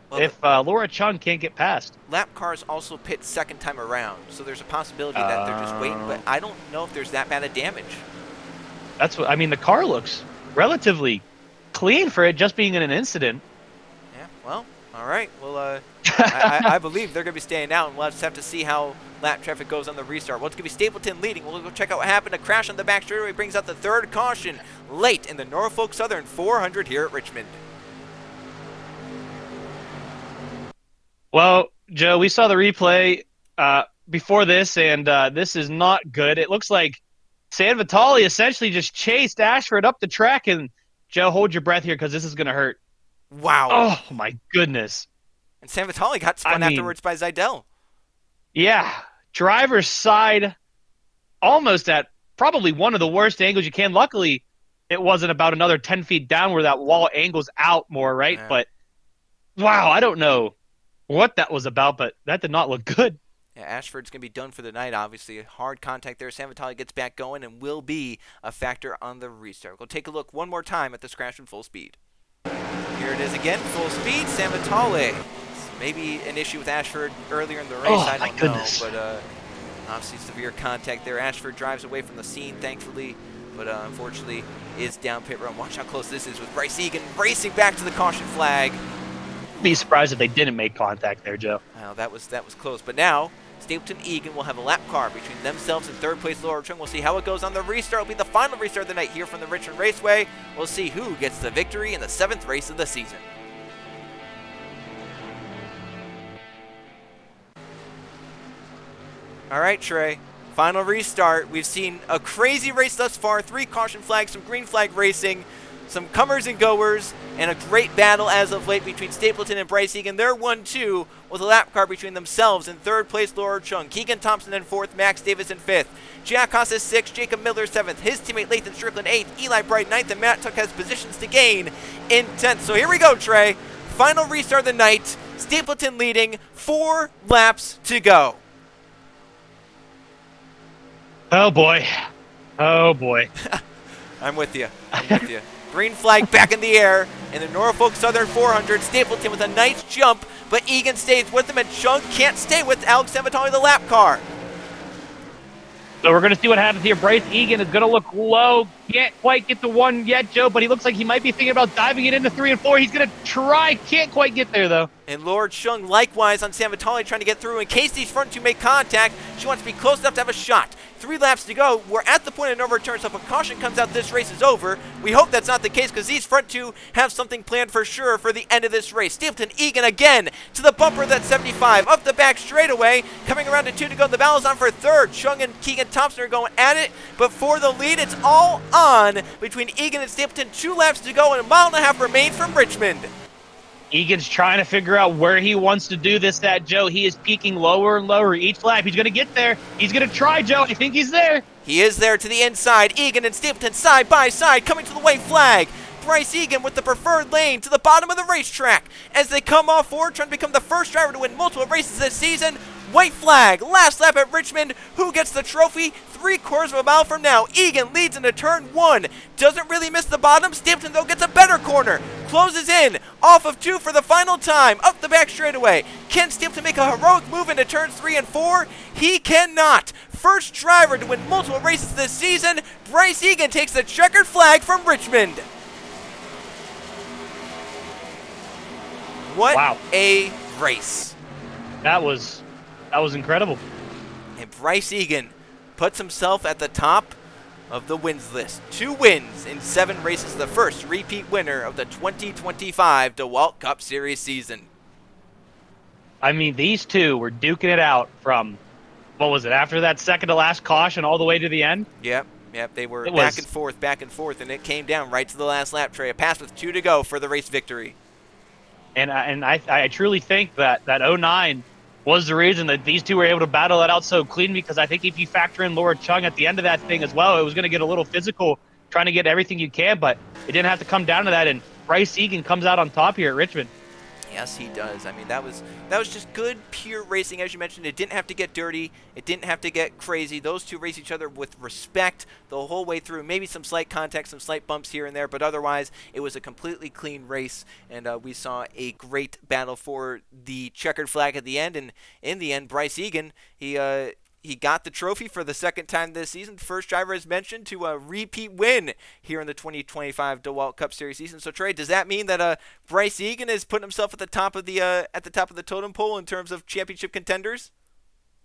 Well, if Laura Chung can't get past. Lap cars also pit second time around, so there's a possibility that they're just waiting, but I don't know if there's that bad of damage. That's what I mean. The car looks relatively clean for it just being in an incident. Yeah, well, all right. Well, I believe they're going to be staying out, and we'll just have to see how lap traffic goes on the restart. Well, it's going to be Stapleton leading. We'll go check out what happened. A crash on the back straightaway brings out the 3rd caution late in the Norfolk Southern 400 here at Richmond. Well, Joe, we saw the replay before this, and this is not good. It looks like Sam Vitale essentially just chased Ashford up the track, and Joe, hold your breath here because this is going to hurt. Wow. Oh, my goodness. And Sam Vitale got spun afterwards by Zidell. Yeah. Driver's side almost at probably one of the worst angles you can. Luckily, it wasn't about another 10 feet down where that wall angles out more, right? Yeah. But, wow, I don't know what that was about, but that did not look good. Yeah, Ashford's going to be done for the night, obviously. Hard contact there. Sam Vitale gets back going and will be a factor on the restart. We'll take a look one more time at this crash in full speed. Here it is again, full speed. Sam Vitale. Maybe an issue with Ashford earlier in the race, I don't know. But obviously severe contact there. Ashford drives away from the scene, thankfully, but unfortunately is down pit road. Watch how close this is with Bryce Egan racing back to the caution flag. Be surprised if they didn't make contact there, Joe. Well, that was close. But now Stapleton Egan will have a lap car between themselves and 3rd place Laura Chung. We'll see how it goes on the restart. It'll be the final restart of the night here from the Richmond Raceway. We'll see who gets the victory in the 7th race of the season. All right, Trey. Final restart. We've seen a crazy race thus far. 3 caution flags, some green flag racing, some comers and goers, and a great battle as of late between Stapleton and Bryce Egan. They're 1-2 with a lap car between themselves and 3rd place Laura Chung. Keegan Thompson in 4th, Max Davis in 5th. Jack Haas is 6th, Jacob Miller 7th, his teammate Lathan Strickland 8th, Eli Bright 9th, and Matt Tuck has positions to gain in 10th. So here we go, Trey. Final restart of the night. Stapleton leading, 4 laps to go. Oh, boy. Oh, boy. I'm with you. Green flag back in the air in the Norfolk Southern 400. Stapleton with a nice jump, but Egan stays with him, and Chung can't stay with Alex Sam Vitale, the lap car. So we're going to see what happens here. Bryce Egan is going to look low. Can't quite get the one yet, Joe, but he looks like he might be thinking about diving it into 3 and 4. He's going to try. Can't quite get there, though. And Laura Chung likewise on Sam Vitale trying to get through in case these front two make contact. She wants to be close enough to have a shot. 3 laps to go. We're at the point of no return, so if a caution comes out, this race is over. We hope that's not the case because these front two have something planned for sure for the end of this race. Stapleton Egan again to the bumper of that 75. Up the back straightaway. Coming around to 2 to go. The battle's on for 3rd. Chung and Keegan Thompson are going at it, but for the lead, it's all on between Egan and Stapleton. 2 laps to go and a mile and a half remain from Richmond. Egan's trying to figure out where he wants to do this at, Joe. He is peaking lower and lower each lap. He's going to get there. He's going to try, Joe. I think he's there. He is there to the inside. Egan and Stapleton side by side coming to the white flag. Bryce Egan with the preferred lane to the bottom of the racetrack as they come off forward, trying to become the first driver to win multiple races this season. White flag, last lap at Richmond. Who gets the trophy? 3/4 of a mile from now. Egan leads into turn 1. Doesn't really miss the bottom. Stapleton, though, gets a better corner. Closes in. Off of 2 for the final time. Up the back straightaway. Can Stapleton make a heroic move into turns 3 and 4? He cannot. First driver to win multiple races this season. Bryce Egan takes the checkered flag from Richmond. What Wow. a race. That was incredible. And Bryce Egan puts himself at the top of the wins list. 2 wins in 7 races, the first repeat winner of the 2025 DeWalt Cup Series season. I mean, these two were duking it out from, what was it, after that second to last caution all the way to the end? Yep, they were back and forth, and it came down right to the last lap. Trey, a pass with 2 to go for the race victory. And I truly think that 09 was the reason that these two were able to battle it out so clean, because I think if you factor in Laura Chung at the end of that thing as well, it was going to get a little physical trying to get everything you can, but it didn't have to come down to that, and Bryce Egan comes out on top here at Richmond. Yes, he does. I mean, that was just good, pure racing. As you mentioned, it didn't have to get dirty. It didn't have to get crazy. Those two race each other with respect the whole way through. Maybe some slight contact, some slight bumps here and there, but otherwise, it was a completely clean race, and we saw a great battle for the checkered flag at the end. And in the end, Bryce Egan, he got the trophy for the second time this season. First driver, as mentioned, to a repeat win here in the 2025 DeWalt Cup Series season. So, Trey, does that mean that Bryce Egan is putting himself at the top of the totem pole in terms of championship contenders?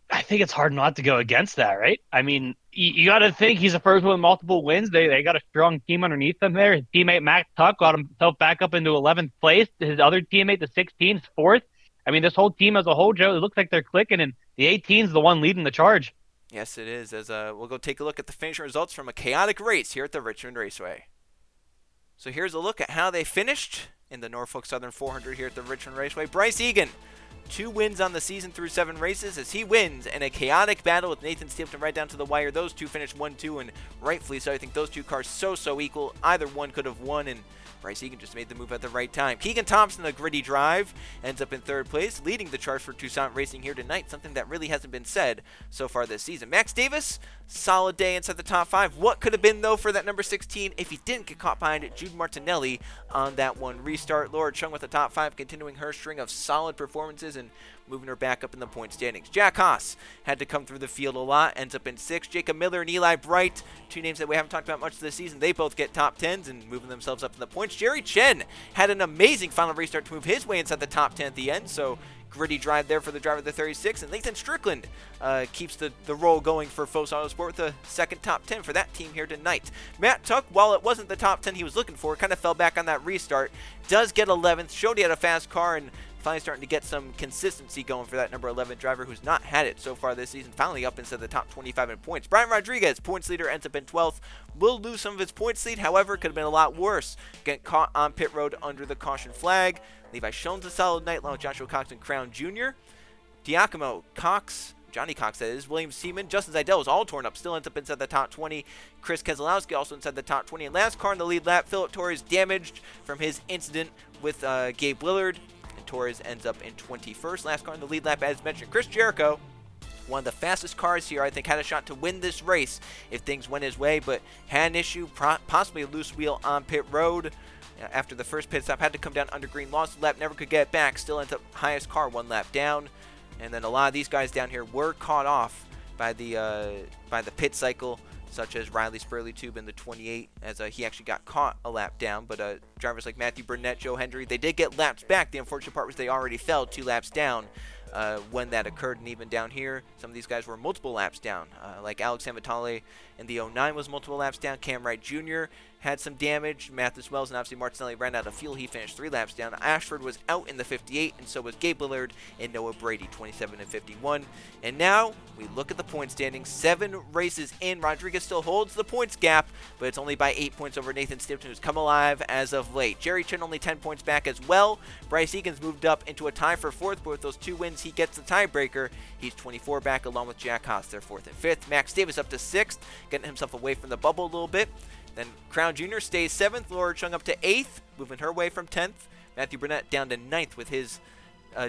I think it's hard not to go against that, right? I mean, you got to think he's the first one with multiple wins. They got a strong team underneath them there. His teammate Matt Tuck got himself back up into 11th place. His other teammate, the 16th, 4th. I mean, this whole team as a whole, Joe, it looks like they're clicking, and the 18's the one leading the charge. Yes, it is. As we'll go take a look at the finishing results from a chaotic race here at the Richmond Raceway. So here's a look at how they finished in the Norfolk Southern 400 here at the Richmond Raceway. Bryce Egan, 2 wins on the season through 7 races as he wins in a chaotic battle with Nathan Stapleton right down to the wire. Those two finished 1-2, and rightfully so. I think those two cars so equal. Either one could have won, and Bryce Egan just made the move at the right time. Keegan Thompson, a gritty drive, ends up in 3rd place, leading the charge for Toussaint Racing here tonight, something that really hasn't been said so far this season. Max Davis, solid day inside the top 5. What could have been, though, for that number 16 if he didn't get caught behind Jude Martinelli on that one restart. Laura Chung with the top 5, continuing her string of solid performances and moving her back up in the point standings. Jack Haas had to come through the field a lot, ends up in 6th. Jacob Miller and Eli Bright, 2 names that we haven't talked about much this season. They both get top 10s and moving themselves up in the points. Jerry Chen had an amazing final restart to move his way inside the top 10 at the end, so gritty drive there for the driver of the 36. And Nathan Strickland keeps the roll going for Fos Autosport with a second top 10 for that team here tonight. Matt Tuck, while it wasn't the top 10 he was looking for, kind of fell back on that restart, does get 11th, showed he had a fast car, and finally starting to get some consistency going for that number 11 driver who's not had it so far this season, finally up into the top 25 in points. Brian Rodriguez, points leader, ends up in 12th. Will lose some of his points lead, however, could have been a lot worse. Getting caught on pit road under the caution flag. Levi Schoen's a solid night along with Joshua Cox and Crown Jr. Giacomo Cox, Johnny Cox that is, William Seaman, Justin Zeidel is all torn up, still ends up inside the top 20. Chris Keselowski also inside the top 20. And last car in the lead lap, Philip Torres damaged from his incident with Gabe Willard. Torres ends up in 21st. Last car in the lead lap, as mentioned, Chris Jericho, one of the fastest cars here, I think had a shot to win this race if things went his way, but had an issue, possibly a loose wheel on pit road. After the first pit stop, had to come down under green, lost the lap, never could get it back, still ends up highest car 1 lap down. And then a lot of these guys down here were caught off by the pit cycle, such as Riley Spurley Tube in the 28, as he actually got caught a lap down. But drivers like Matthew Burnett, Joe Hendry, they did get laps back. The unfortunate part was they already fell 2 laps down when that occurred. And even down here, some of these guys were multiple laps down, like Alex Amatale in the 09 was multiple laps down. Cam Wright Jr. had some damage. Mathis Wells and obviously Martinelli ran out of fuel. He finished 3 laps down. Ashford was out in the 58, and so was Gabe Lillard and Noah Brady, 27 and 51. And now we look at the point standings. 7 races in. Rodriguez still holds the points gap, but it's only by 8 points over Nathan Stipton, who's come alive as of late. Jerry Chin only 10 points back as well. Bryce Egan's moved up into a tie for 4th, but with those 2 wins, he gets the tiebreaker. He's 24 back along with Jack Haas. They're 4th and 5th. Max Davis up to 6th, getting himself away from the bubble a little bit. Then Crown Jr. stays 7th. Laura Chung up to 8th, moving her way from 10th. Matthew Burnett down to 9th with his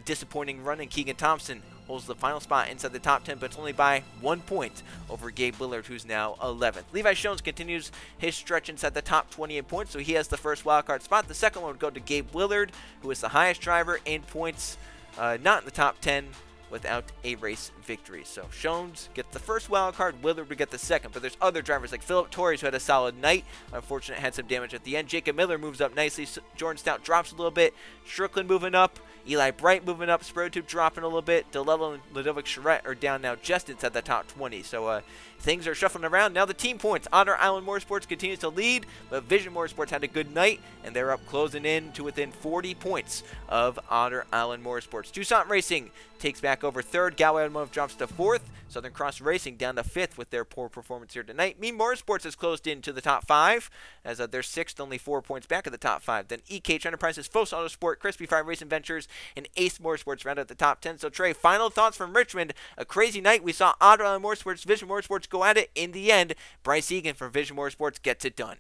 disappointing run, and Keegan Thompson holds the final spot inside the top 10, but it's only by 1 point over Gabe Lillard, who's now 11th. Levi Jones continues his stretch inside the top 20 in points, so he has the first wildcard spot. The second one would go to Gabe Willard, who is the highest driver in points, not in the top 10, without a race victory. So Jones gets the first wild card, Willard would get the second, but there's other drivers like Philip Torres, who had a solid night. Unfortunately, had some damage at the end. Jacob Miller moves up nicely. Jordan Stout drops a little bit. Strickland moving up. Eli Bright moving up. Spurtube dropping a little bit. DeLello and Ludovic Charette are down now just inside the top 20. So things are shuffling around. Now the team points. Otter Island Motorsports continues to lead, but Vision Motorsports had a good night, and they're up closing in to within 40 points of Otter Island Motorsports. Tucson Racing takes back over 3rd. Galway Automotive drops to 4th. Southern Cross Racing down to 5th with their poor performance here tonight. Mean Motorsports has closed into the top 5 as they're 6th, only 4 points back of the top 5. Then EKH Enterprises, Fos Autosport, Crispy Fry Racing Ventures, and Ace Motorsports round out the top 10. So Trey, final thoughts from Richmond. A crazy night. We saw Otter Island Motorsports, Vision Motorsports go at it. In the end, Bryce Egan from Vision Motorsports gets it done.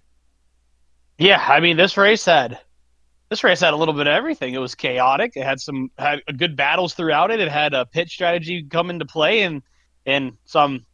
Yeah, I mean this race had a little bit of everything. It was chaotic. It had good battles throughout it. It had a pit strategy come into play and some,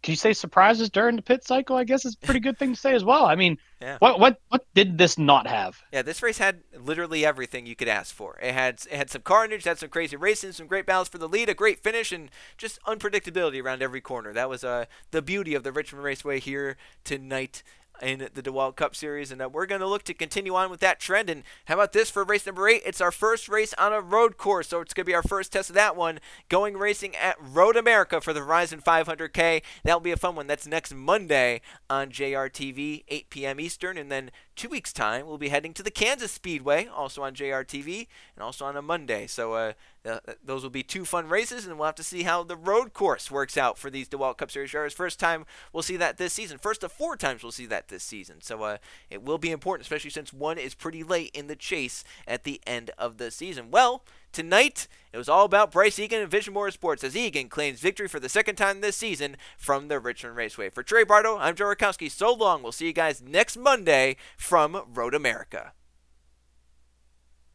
can you say, surprises during the pit cycle? I guess is a pretty good thing to say as well. I mean, yeah. What did this not have? Yeah, this race had literally everything you could ask for. It had some carnage, had some crazy racing, some great battles for the lead, a great finish, and just unpredictability around every corner. That was the beauty of the Richmond Raceway here tonight in the DeWalt Cup Series, and we're going to look to continue on with that trend. And how about this for race number 8? It's our first race on a road course, so it's going to be our first test of that one, going racing at Road America for the Verizon 500K. That'll be a fun one. That's next Monday on JRTV, 8 p.m. Eastern, and then 2 weeks' time, we'll be heading to the Kansas Speedway, also on JRTV, and also on a Monday. So those will be 2 fun races, and we'll have to see how the road course works out for these DeWalt Cup Series drivers. First time we'll see that this season. First of 4 times we'll see that this season. So it will be important, especially since one is pretty late in the chase at the end of the season. Well, tonight, it was all about Bryce Egan and Vision Motorsports as Egan claims victory for the second time this season from the Richmond Raceway. For Trey Bardo, I'm Joe Rakowski. So long. We'll see you guys next Monday from Road America.